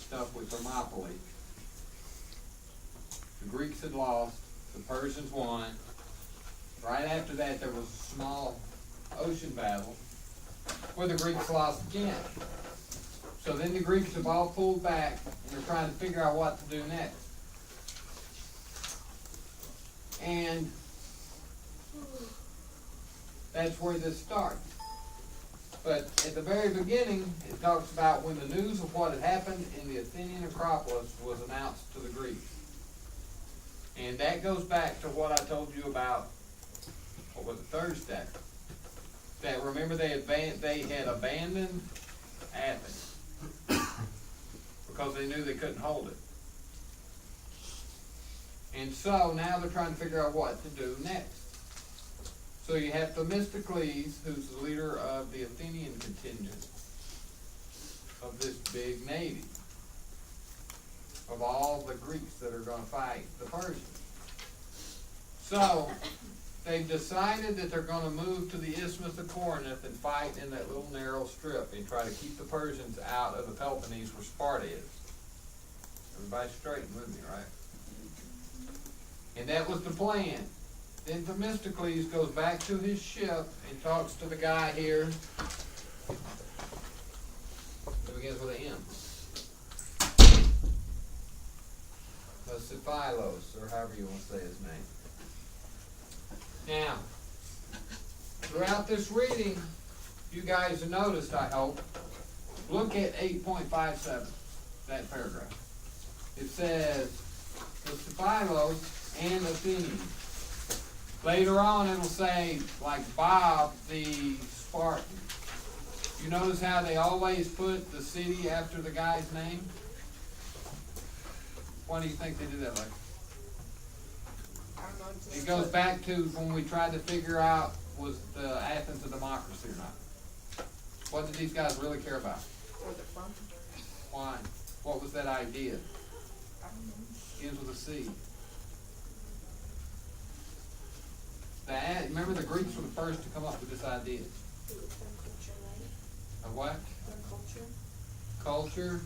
stuff with Thermopylae. The Greeks had lost, the Persians won. Right after that, there was a small ocean battle where the Greeks lost again. So then the Greeks have all pulled back, and they're trying to figure out what to do next. And that's where this starts. But at the very beginning, it talks about when the news of what had happened in the Athenian Acropolis was announced to the Greeks. And that goes back to what I told you about, what was it, Thursday? That remember they had abandoned Athens because they knew they couldn't hold it. And so now they're trying to figure out what to do next. So you have Themistocles, who's the leader of the Athenian contingent of this big navy, of all the Greeks that are going to fight the Persians. So they've decided that they're going to move to the Isthmus of Corinth and fight in that little narrow strip and try to keep the Persians out of the Peloponnese where Sparta is. Everybody straight with me, right? And that was the plan. Then Themistocles goes back to his ship and talks to the guy here. It begins with an M. Cephilos, or however you want to say his name. Now, throughout this reading, you guys have noticed, I hope, look at 8.57, that paragraph. It says, the Cephilos and Athenians. Later on, it'll say, like Bob the Spartan. You notice how they always put the city after the guy's name? Why do you think they do that, like? It goes back to when we tried to figure out was the Athens a democracy or not. What did these guys really care about? Where they're from? Why? What was that idea? Begins with a C. Remember the Greeks were the first to come up with this idea. Of what? Culture.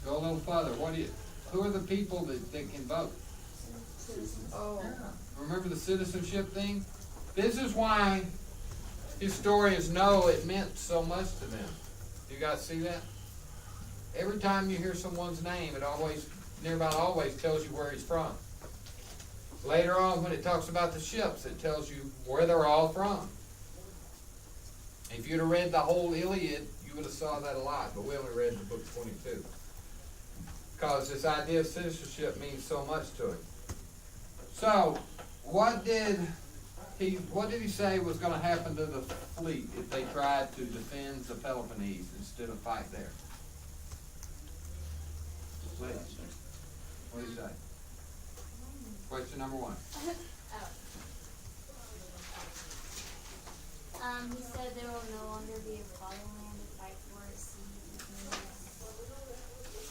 Go a little further. Who are the people that can vote? Oh. Remember the citizenship thing? This is why historians know it meant so much to them. You guys see that? Every time you hear someone's name, it always, near about always tells you where he's from. Later on, when it talks about the ships, it tells you where they're all from. If you'd have read the whole Iliad, you would have saw that a lot, but we only read the book 22. Because this idea of citizenship means so much to him. So, what did he say was going to happen to the fleet if they tried to defend the Peloponnese instead of fight there? Please. What do you say? Question number one. He said there will no longer be a fatherland to fight for a sea,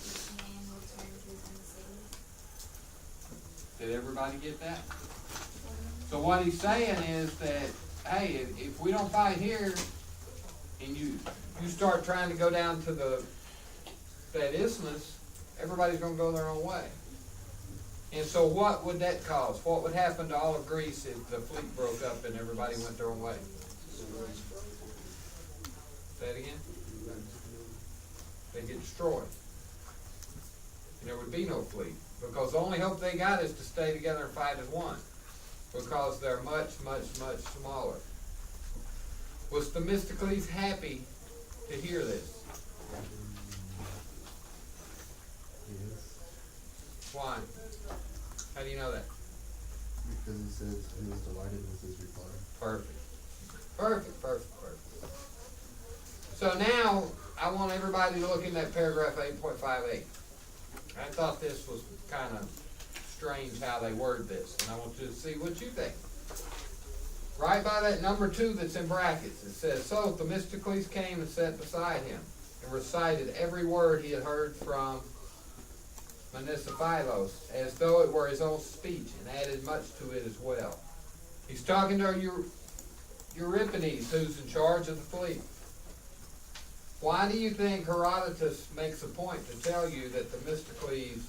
each man will turn to his own city. Did everybody get that? So what he's saying is that, hey, if we don't fight here, and you start trying to go down to that isthmus, everybody's going to go their own way. And so what would that cause? What would happen to all of Greece if the fleet broke up and everybody went their own way? Say it again? They'd get destroyed. And there would be no fleet. Because the only hope they got is to stay together and fight as one. Because they're much, much, much smaller. Was Themistocles happy to hear this? Why? How do you know that? Because he said he was delighted with his reply. Perfect. So now, I want everybody to look in that paragraph 8.58. I thought this was kind of strange how they word this, and I want you to see what you think. Right by that number 2 that's in brackets, it says, so Themistocles came and sat beside him, and recited every word he had heard from Cephilos, as though it were his own speech, and added much to it as well. He's talking to Euripides, who's in charge of the fleet. why do you think Herodotus makes a point to tell you that Themistocles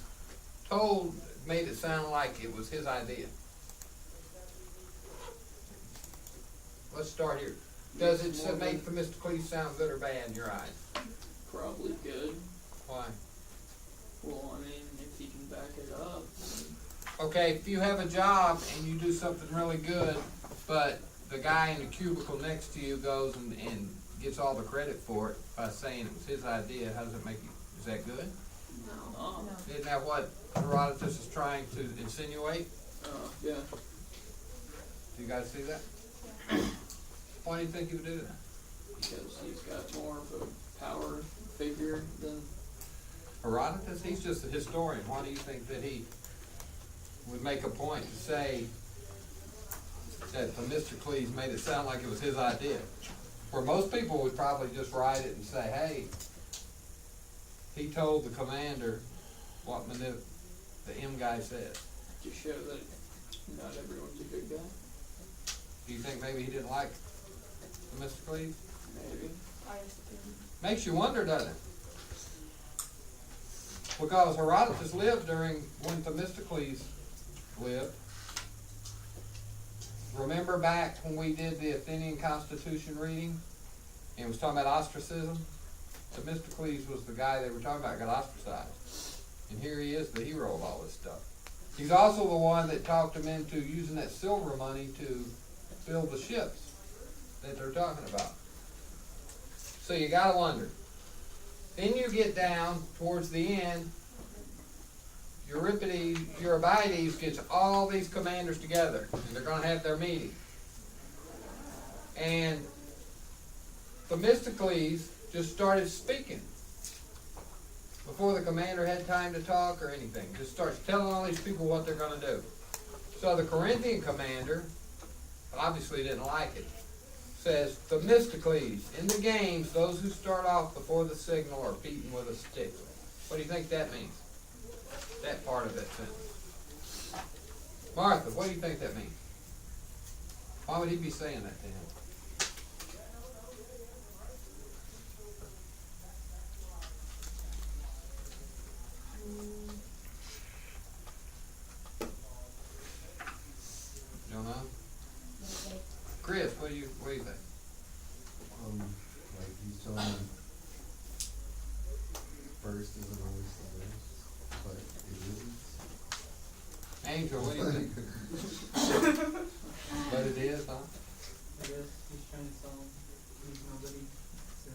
made it sound like it was his idea? Let's start here. Does it make Themistocles sound good or bad in your eyes? Probably good. Why? Well, I mean, if he can back it up. Okay, if you have a job and you do something really good, but the guy in the cubicle next to you goes and gets all the credit for it by saying it was his idea, how does it make you, is that good? No. Isn't that what Herodotus is trying to insinuate? Yeah. Do you guys see that? Why do you think he would do that? Because he's got more of a power figure than. Herodotus, he's just a historian. Why do you think that he would make a point to say that Themistocles made it sound like it was his idea? Where most people would probably just write it and say, hey, he told the commander what the M guy said. To show that not everyone's a good guy. Do you think maybe he didn't like Themistocles? Maybe. Makes you wonder, doesn't it? Because Herodotus lived during when Themistocles lived. Remember back when we did the Athenian Constitution reading and it was talking about ostracism? Themistocles was the guy they were talking about got ostracized. And here he is, the hero of all this stuff. He's also the one that talked him into using that silver money to build the ships that they're talking about. So you gotta wonder. Then you get down towards the end, Eurybiades gets all these commanders together, and they're gonna have their meeting. And Themistocles just started speaking before the commander had time to talk or anything. Just starts telling all these people what they're gonna do. So the Corinthian commander obviously didn't like it. Says, Themistocles, in the games, those who start off before the signal are beaten with a stick. What do you think that means? That part of that sentence. Martha, what do you think that means? Why would he be saying that to him? You don't know? Chris, what do you think? Like he's telling him first isn't always the best, but it isn't. Angel, what do you think? But it is, huh? I guess he's trying to tell him he's nobody. So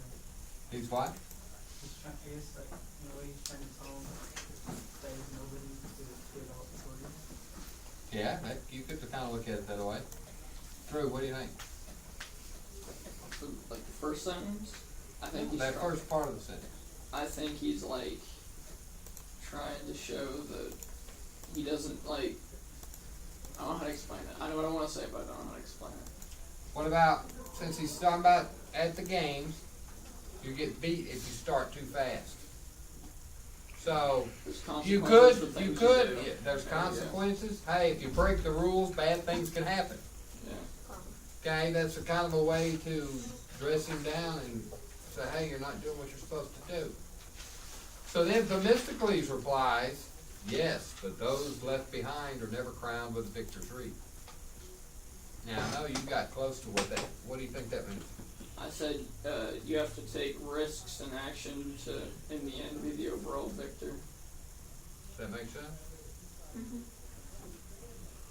He's what? he's trying. I guess like in a way he's trying to tell him that he's nobody to give out the orders. Yeah, you could kind of look at it that way. Drew, what do you think? Like the first sentence, I think he's That trying. first part of the sentence. I think he's like trying to show that he doesn't like. I don't know how to explain it. I know what I want to say, but I don't know how to explain it. What about, since he's talking about at the games, you get beat if you start too fast. So, There's you consequences could, for you things could, do. yeah, there's There you go. consequences. Hey, if you break the rules, bad things can happen. Yeah. Okay, that's a kind of a way to dress him down and say, hey, you're not doing what you're supposed to do. So then Themistocles replies, yes, but those left behind are never crowned with the victor's wreath. Now, I know you got close to what do you think that means? I said you have to take risks and action to, in the end, be the overall victor. Does that make sense?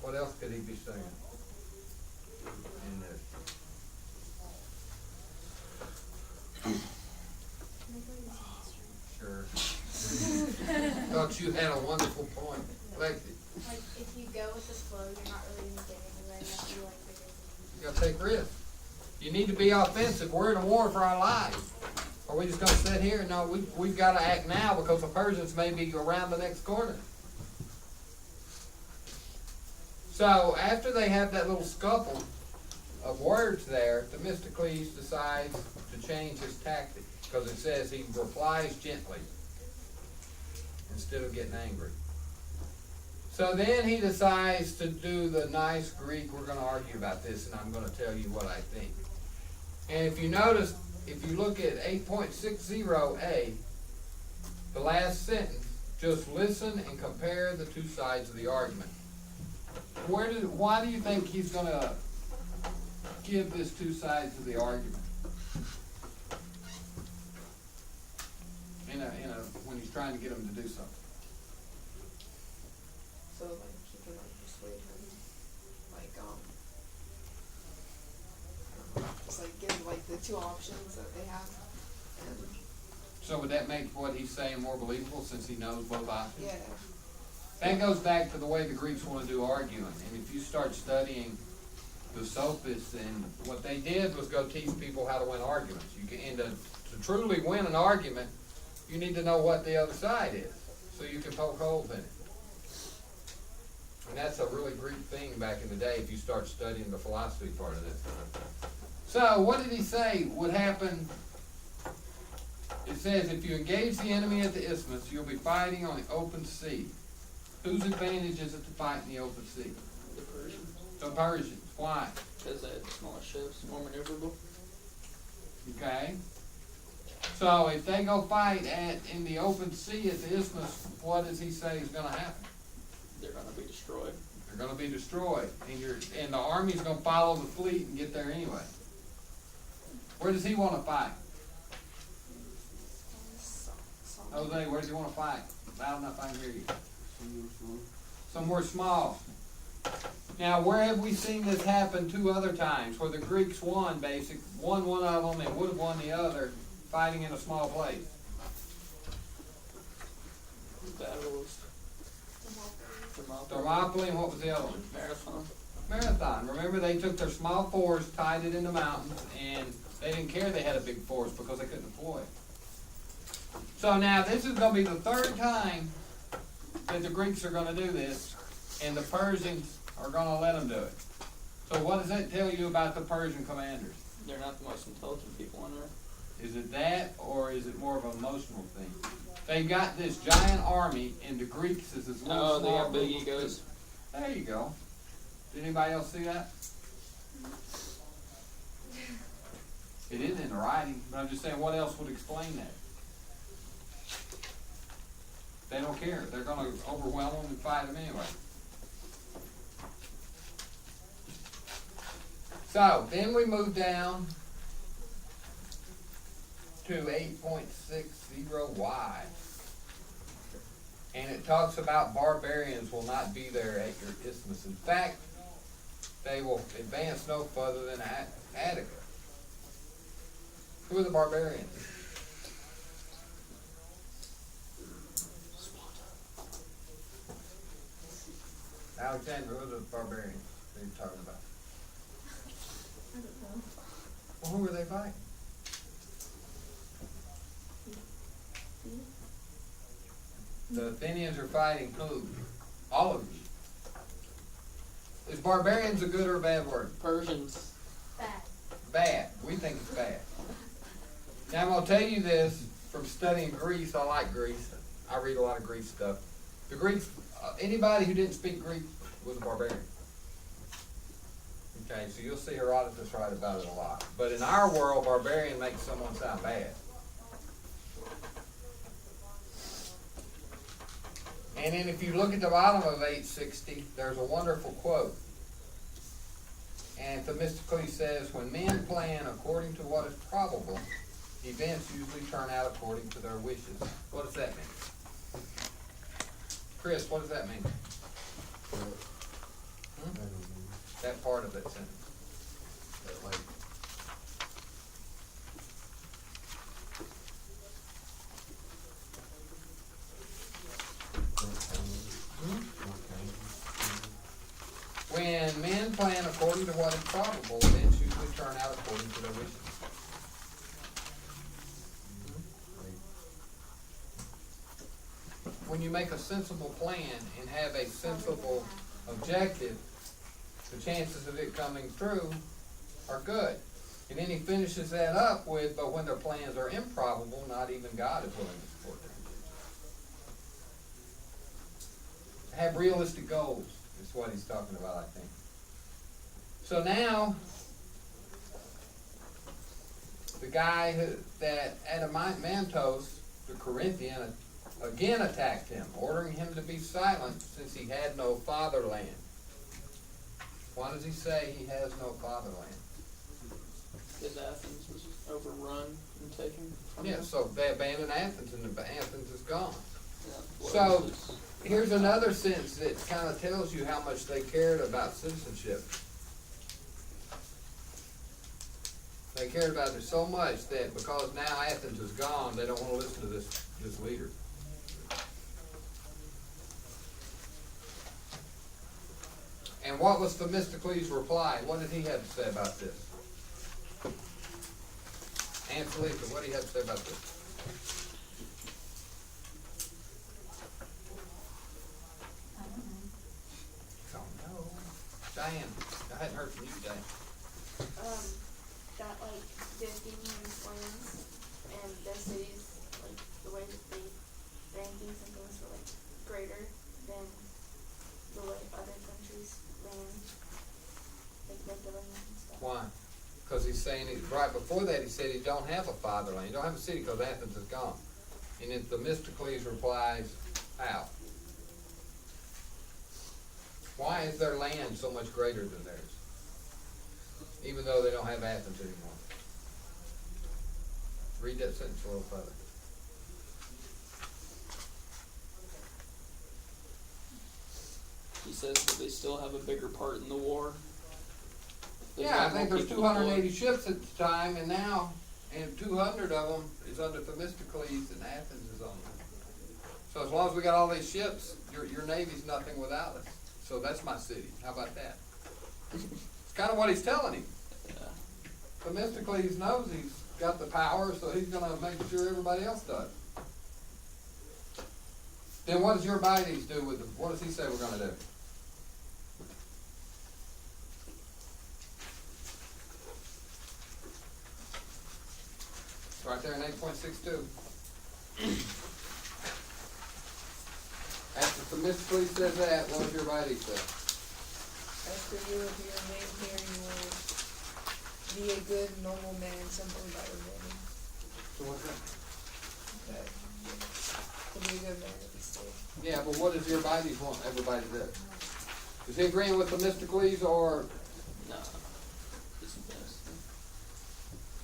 What else could he be saying in this? Sure. Thought you had a wonderful point. Lexi, Like, if you go with the flow, you're not really gonna get anywhere unless you like bigger things. you gotta take risks. You need to be offensive. We're in a war for our lives. Are we just gonna sit here? No, we've gotta act now because the Persians may be around the next corner. So after they have that little scuffle of words there, Themistocles decides to change his tactic because it says he replies gently instead of getting angry. So then he decides to do the nice Greek, we're gonna argue about this and I'm gonna tell you what I think. And if you notice, if you look at 8.60A, the last sentence, just listen and compare the two sides of the argument. Why do you think he's gonna give this two sides of the argument? When he's trying to get them to do something. So like he can like persuade him, like I don't know, just like give like the two options that they have, and So would that make what he's saying more believable since he knows both options? yeah, That goes back to the way the Greeks want to do arguing. And if you start studying the sophists, and what they did was go teach people how to win arguments. You can, and to truly win an argument, you need to know what the other side is, so you can poke holes in it. And that's a really Greek thing back in the day if you start studying the philosophy part of this. So what did he say would happen? It says, if you engage the enemy at the isthmus, you'll be fighting on the open sea. Whose advantage is it to fight in the open sea? The Persians. The Persians. Why? Because they had smaller ships, more maneuverable. Okay. So if they go fight in the open sea at the isthmus, what does he say is going to happen? They're gonna be destroyed. They're going to be destroyed, and the army's going to follow the fleet and get there anyway. Where does he want to fight? Jose, where does he want to fight? Loud enough I can hear you. Somewhere small. Now, where have we seen this happen two other times, where the Greeks won one of them and would have won the other, fighting in a small place? Battles. Thermopylae, and what was the other one? Marathon. Marathon. Remember, they took their small force, tied it in the mountains, and they didn't care they had a big force because they couldn't deploy it. So now, this is going to be the third time that the Greeks are going to do this, and the Persians are going to let them do it. So what does that tell you about the Persian commanders? They're not the most intelligent people on earth. Is it that, or is it more of an emotional thing? They've got this giant army, and the Greeks is this little Oh, they small have big group of egos. people. There you go. Did anybody else see that? It isn't in the writing, but I'm just saying, what else would explain that? They don't care. They're going to overwhelm them and fight them anyway. So, then we move down to 8.60Y. And it talks about barbarians will not be there at your isthmus. In fact, they will advance no further than Attica. Who are the barbarians? Alexander, who are the barbarians that you're talking about? I don't know. Well, who are they fighting? The Athenians are fighting who? All of you. Is barbarians a good or a bad word? Persians. Bad. Bad. We think it's bad. Now I'm going to tell you this from studying Greece. I like Greece. I read a lot of Greek stuff. The Greeks, anybody who didn't speak Greek was a barbarian. Okay, so you'll see Herodotus write about it a lot. But in our world, barbarian makes someone sound bad. And then if you look at the bottom of 860, there's a wonderful quote. And Themistocles says, when men plan according to what is probable, events usually turn out according to their wishes. What does that mean? Chris, what does that mean? That part of that sentence. That like When men plan according to what is probable, events usually turn out according to their wishes. When you make a sensible plan and have a sensible objective, the chances of it coming true are good. And then he finishes that up with, but when their plans are improbable, not even God is willing to support them. Have realistic goals is what he's talking about, I think. So now, the guy that Adamantos, the Corinthian, again attacked him, ordering him to be silent since he had no fatherland. Why does he say he has no fatherland? Because Athens was overrun and taken from Yeah, them. so they abandoned Athens and Athens is gone. Yeah, So- well, this is- Here's another sentence that kind of tells you how much they cared about citizenship. They cared about it so much that because now Athens is gone, they don't want to listen to this leader. And what was Themistocles' reply? What did he have to say about this? Aunt Lisa, what do you have to say about this? Oh no. Diane, I hadn't heard from you today. That like they're giving these lands and their cities, like the way that they ran things and things were like greater than the way other countries ran, like the land and stuff. Why? Because he's saying, right before that, he said he don't have a fatherland. He don't have a city because Athens is gone. And then Themistocles replies, how? Why is their land so much greater than theirs? Even though they don't have Athens anymore. Read that sentence a little further. He says that they still have a bigger part in the war. There's Yeah, I not think more there's people 280 ships at the time, and now, and 200 of them is under Themistocles, and Athens is on them. So as long as we got all these ships, your navy's nothing without us. So that's my city. How about that? It's kind of what he's telling him. Yeah. Themistocles knows he's got the power, so he's gonna make sure everybody else does. Then what does Eurybiades do with them? What does he say we're gonna do? It's right there in 8.62. After Themistocles says that, what does Eurybiades say? After you of your name here, you will be a good, normal man, something by the name. So what's that? That to be a good man at the state. Yeah, but what does Eurybiades want everybody to do? Is he agreeing with Themistocles or? No. It's best.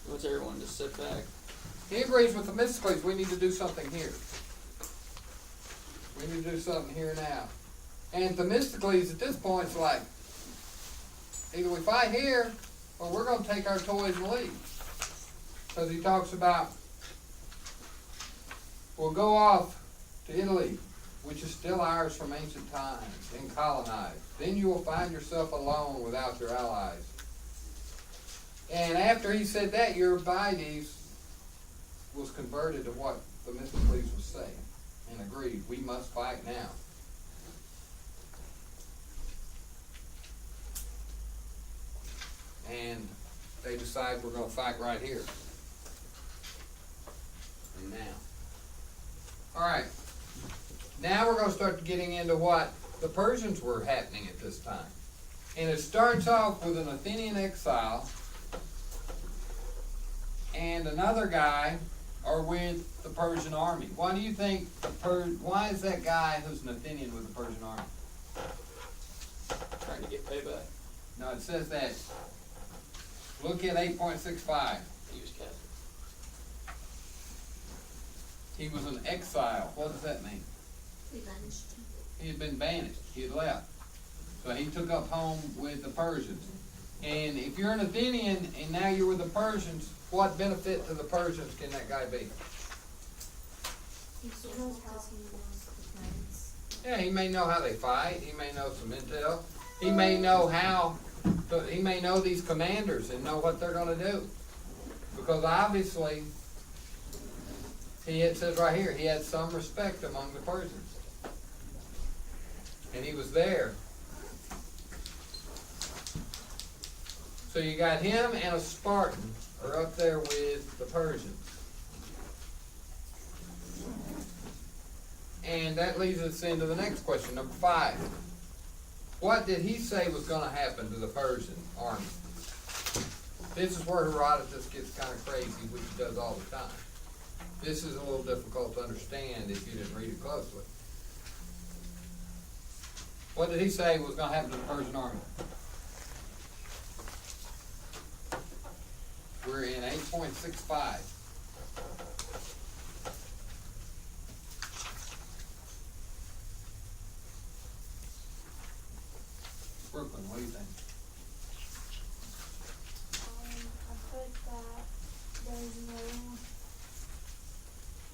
He wants everyone to sit back. He agrees with Themistocles, we need to do something here. We need to do something here now. And Themistocles at this point is like, either we fight here, or we're gonna take our toys and leave. Because he talks about, we'll go off to Italy, which is still ours from ancient times, and colonize. Then you will find yourself alone without your allies. And after he said that, Eurybiades was converted to what Themistocles was saying, and agreed, we must fight now. And they decide we're gonna fight right here. And now. Alright. Now we're gonna start getting into what the Persians were happening at this time. And it starts off with an Athenian exile and another guy are with the Persian army. Why do you think why is that guy who's an Athenian with the Persian army? Trying to get payback. No, it says that. Look at 8.65. He was captive. He was an exile. What does that mean? Revenge. He had been banished. He had left. So he took up home with the Persians. And if you're an Athenian and now you're with the Persians, what benefit to the Persians can that guy be? Yeah, he may know how they fight. He may know some intel. He may know he may know these commanders and know what they're going to do. Because obviously, it says right here, he had some respect among the Persians. And he was there. So you got him and a Spartan are up there with the Persians. And that leads us into the next question, number 5. What did he say was going to happen to the Persian army? This is where Herodotus gets kind of crazy, which he does all the time. This is a little difficult to understand if you didn't read it closely. What did he say was going to happen to the Persian army? We're in 8.65. Brooklyn, what do you think? I put that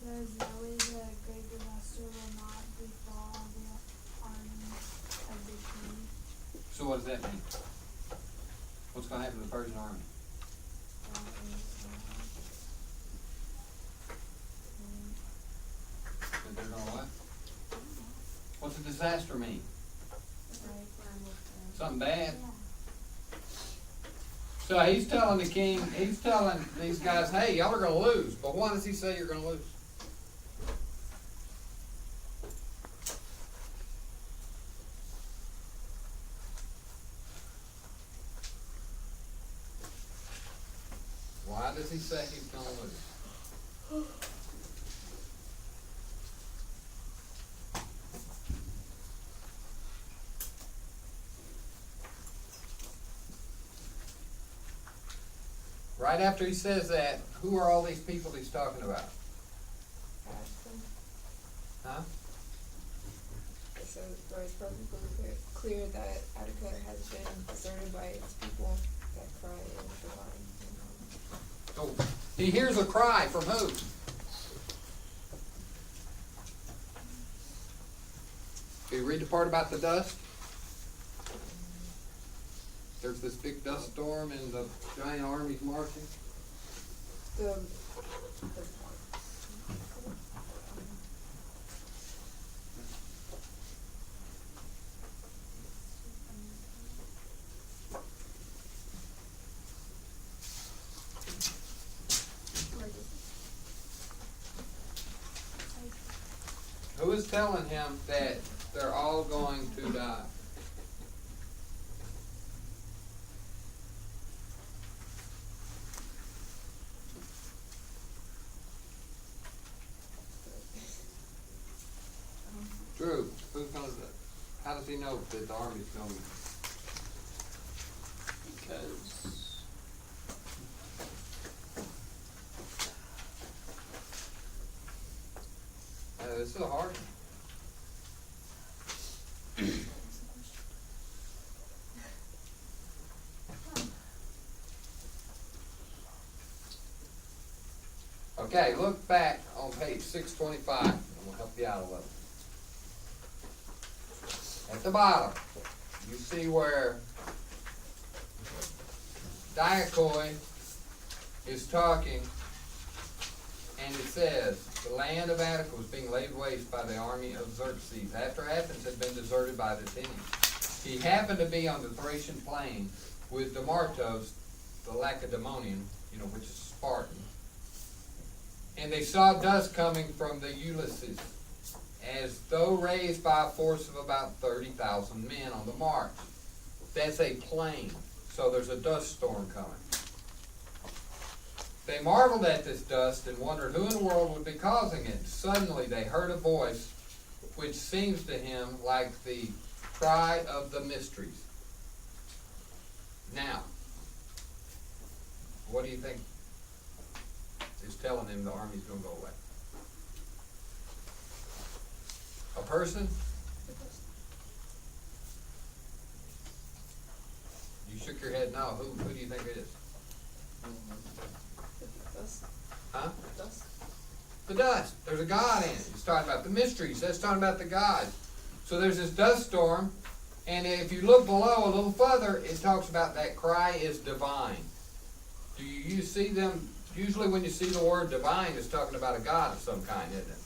there's no way the great disaster will not befall the army of the king. So what does that mean? What's going to happen to the Persian army? That they're going to what? What's a disaster mean? Something bad? So he's telling the king, he's telling these guys, hey, y'all are going to lose. But why does he say you're going to lose? Why does he say he's going to lose? Right after he says that, who are all these people he's talking about? Huh? So, where it's perfectly clear that Attica has been deserted by its people that cry is divine. Oh, he hears a cry from who? Can you read the part about the dust? There's this big dust storm and the giant army's marching. The Who is telling him that they're all going to die? Drew, who's gonna, how does he know that the army's going? Because This is a hard one. Okay, look back on page 625, and we'll help you out a little. At the bottom, you see where Diakoi is talking, and it says, the land of Attica was being laid waste by the army of Xerxes, after Athens had been deserted by the Athenians. He happened to be on the Thracian plain with Demartos, the Lacedaemonian, which is Spartan. And they saw dust coming from the Ulysses, as though raised by a force of about 30,000 men on the march. That's a plain, so there's a dust storm coming. They marveled at this dust and wondered who in the world would be causing it. Suddenly they heard a voice which seems to him like the cry of the mysteries. Now, what do you think is telling him the army's going to go away? A person? You shook your head no. Who do you think it is? dust. Huh? Dust. The dust. There's a God in it. It's talking about the mysteries. That's talking about the God. So there's this dust storm, and if you look below a little further, it talks about that cry is divine. Do you see them? Usually when you see the word divine, it's talking about a God of some kind, isn't it?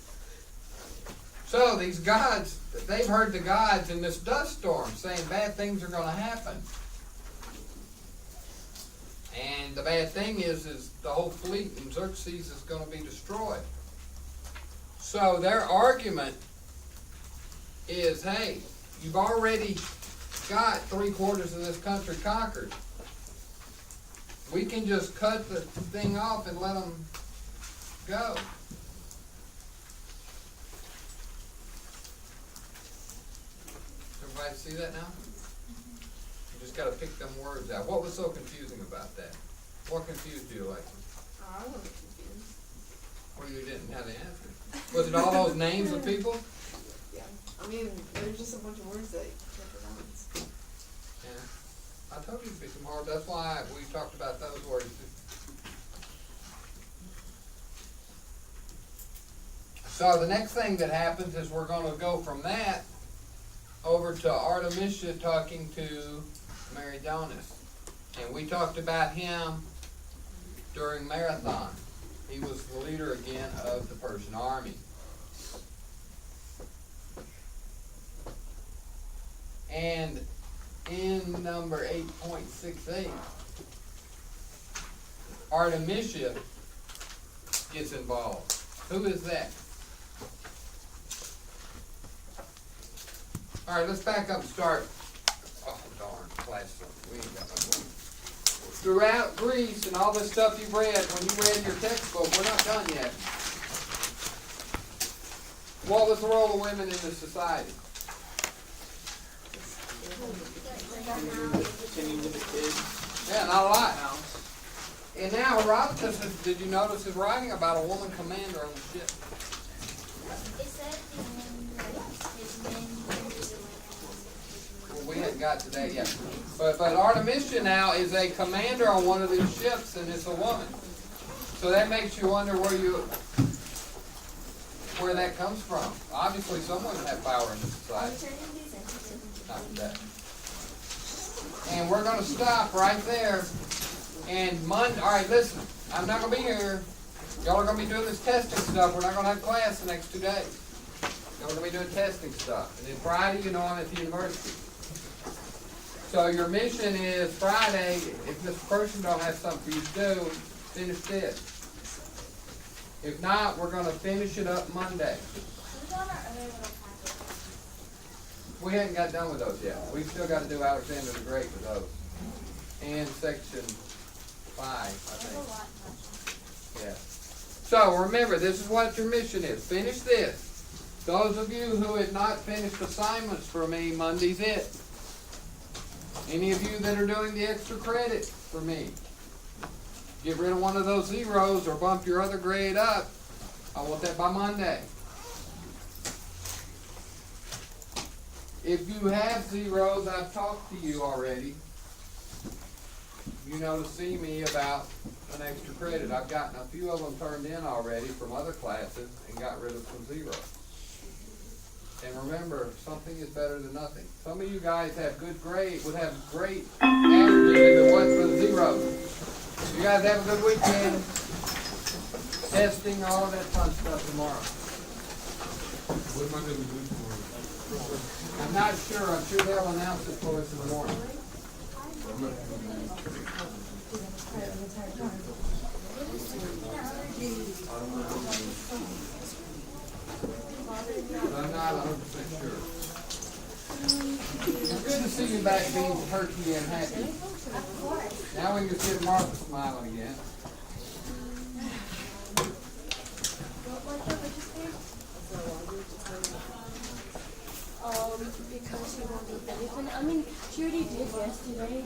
So these gods, they've heard the gods in this dust storm saying bad things are going to happen. And the bad thing is the whole fleet in Xerxes is going to be destroyed. So their argument is, hey, you've already got 3/4 of this country conquered. we can just cut the thing off and let them go. Everybody see that now? You just gotta pick them words out. What was so confusing about that? What confused you, Alexis? I wasn't confused. Or you didn't have the answer? Was it all those names of people? Yeah. I mean, there's just a bunch of words that you can't pronounce. Yeah. I told you it'd be some hard, that's why we talked about those words. So the next thing that happens is we're gonna go from that over to Artemisia talking to Maridonis. And we talked about him during Marathon. He was the leader again of the Persian army. And in number 8.68, Artemisia gets involved. Who is that? All right, let's back up and start. Oh, darn, class, we ain't got much more. Throughout Greece and all this stuff you've read, when you read your textbook, we're not done yet. What was the role of women in this society? Tending to the kids. Yeah, not a lot. House. And now Herodotus, did you notice his writing about a woman commander on the ship? It said his men Well, we hadn't got to that yet. But Artemisia now is a commander on one of these ships, and it's a woman. So that makes you wonder where that comes from. Obviously, someone have power in this society. Not that. And we're going to stop right there. And Monday, all right, listen, I'm not going to be here. Y'all are going to be doing this testing stuff. We're not going to have class the next 2 days. Y'all are going to be doing testing stuff. And then Friday, you know, I'm at the university. So your mission is Friday, if this person don't have something for you to do, finish this. If not, we're going to finish it up Monday. Who's on our other little packet? We hadn't got done with those yet. We've still got to do Alexander the Great with those. And section 5, I There's a think. lot much. Yeah. So remember, this is what your mission is. Finish this. Those of you who had not finished assignments for me, Monday's it. Any of you that are doing the extra credit for me, get rid of one of those zeros or bump your other grade up. I want that by Monday. If you have zeros, I've talked to you already. You know to see me about an extra credit. I've gotten a few of them turned in already from other classes and got rid of some zeros. And remember, something is better than nothing. Some of you guys have good grades, would have great averages if it wasn't for the zeros. You guys have a good weekend. Testing, all of that fun stuff tomorrow. What am I gonna do tomorrow? I'm not sure. I'm sure they'll announce it for us in the morning. I'm not 100% sure. It's good to see you back being perky and happy. Now we can just get Martha smiling again. Because she won't do anything. I mean, she already did yesterday.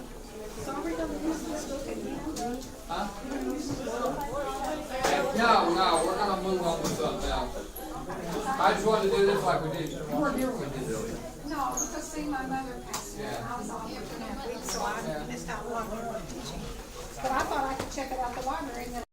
Sorry, don't use this book again. Huh? No, we're gonna move on to something else. I just wanted to do this like we did. You weren't here when we did this. No, because see, my mother passed away. Yeah. I was on internet week, so Yeah. I missed out one. But I thought I could check it out the library and then